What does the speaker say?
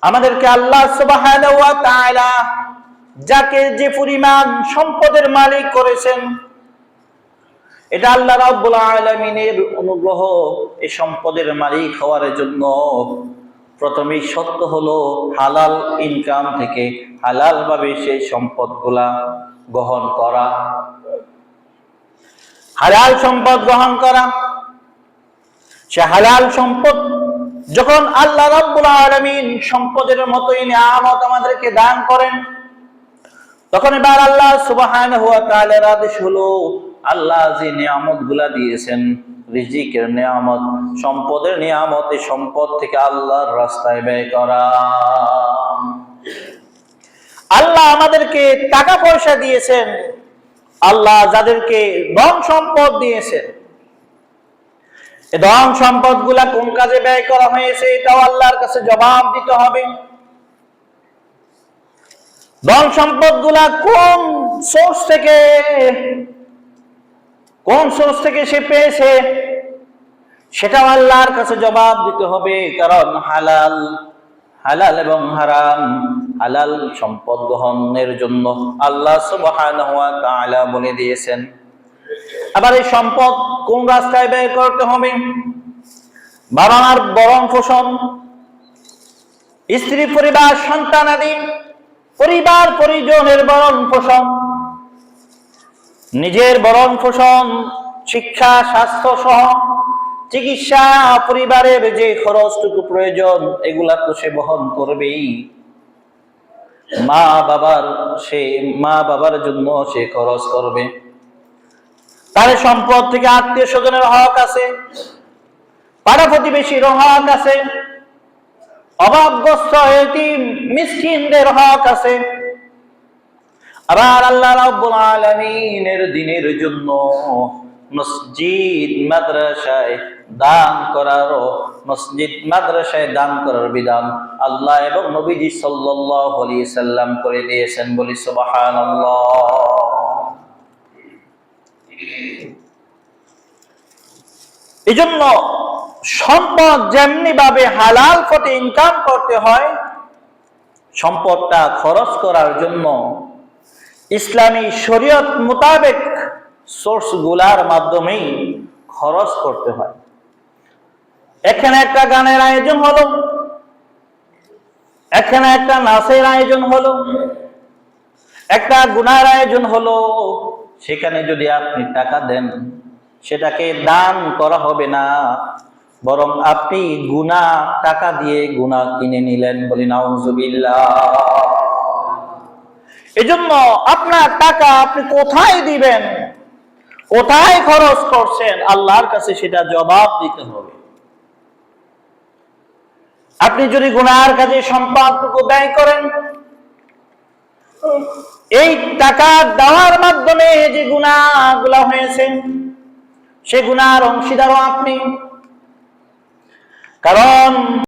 আমাদেরকে আল্লাহ সুবহানাহু ওয়া তাআলা যাকে যে পরিমাণ সম্পদের মালিক করেছেন, এটা আল্লাহ রাব্বুল আলামিনের অনুগ্রহ। এই সম্পদের মালিক হওয়ার জন্য প্রথমেই শর্ত হলো হালাল ইনকাম থেকে হালাল ভাবে সেই সম্পদগুলা গ্রহণ করা, হালাল সম্পদ গ্রহণ করা। সে হালাল সম্পদ যখন আল্লাহ রাব্বুল আলামিন সম্পদের মতোই নিয়ামত আমাদেরকে দান করেন, তখন এবার আল্লাহ সুবহানাহু ওয়া তাআলার আদেশ হলো আল্লাহ যে নিয়ামতগুলা দিয়েছেন, রিজিকের নিয়ামত, সম্পদের নিয়ামত, এই সম্পদ থেকে আল্লাহর রাস্তায় ব্যয় করা। আল্লাহ আমাদেরকে টাকা পয়সা দিয়েছেন, আল্লাহ যাদেরকে ধন সম্পদ দিয়েছেন, এই ধন সম্পদ গুলা কোন কাজে ব্যয় করা হয়েছে এটাও আল্লাহর কাছে জবাব দিতে হবে। ধন সম্পদ গুলা কোন সোর্স থেকে সে পেয়েছে সেটাও আল্লাহর কাছে জবাব দিতে হবে। কারণ হালাল এবং হারাম, হালাল সম্পদ গ্রহণের জন্য আল্লাহ সুবহানাহু ওয়া তাআলা বলে দিয়েছেন। আবার এই সম্পদ কোন রাস্তায় ব্যয় করতে হবে? বাবা মার ভরণ পোষণ, স্ত্রী পরিবার সন্তানাদি পরিবার পরিজনের ভরণ পোষণ, নিজের ভরণ পোষণ, শিক্ষা স্বাস্থ্য সহ চিকিৎসা, পরিবারের যে খরচটুকু প্রয়োজন এগুলা তো সে বহন করবেই। মা বাবার জন্য সে খরচ করবে। তার সম্পদ থেকে আত্মীয় স্বজনের হক আছে, পাড়া প্রতিবেশীর হক আছে, অভাবগ্রস্ত এতিম মিসকিনদের হক আছে। আবার আল্লাহ রাব্বুল আলামিনের দ্বীনের জন্য মসজিদ মাদ্রাসায় দান করার বিধান আল্লাহ এবং নবীজি সাল্লাল্লাহু আলাইহি সাল্লাম করে দিয়েছেন। বলি সুবহানাল্লাহ। এজন্য সম্পদ যেমনি ভাবে হালাল পথে ইনকাম করতে হয়, সম্পদটা খরচ করার জন্য ইসলামী শরীয়ত মোতাবেক সোর্স গুলার মাধ্যমেই খরচ করতে হয়। এখানে একটা গানের আয়োজন হলো, এখানে একটা নাচের আয়োজন হলো, একটা গুনার আয়োজন হলো, সেখানে যদি আপনি টাকা দেন সেটাকে দান করা হবে না, বরং আপনি টাকা দিয়ে গুনাহ কিনে নিলেন। বলি নাউজুবিল্লাহ। এজন্য আপনার টাকা আপনি কোথায় দিবেন, কোথায় খরচ করছেন, আল্লাহর কাছে সেটা জবাব দিতে হবে। আপনি যদি গুনার কাজে সম্পদটুকু ব্যয় করেন, এই টাকা দেওয়ার মাধ্যমে যে গুনাহগুলো হয়েছে সে গুনার অংশীদারও আপনি। কারণ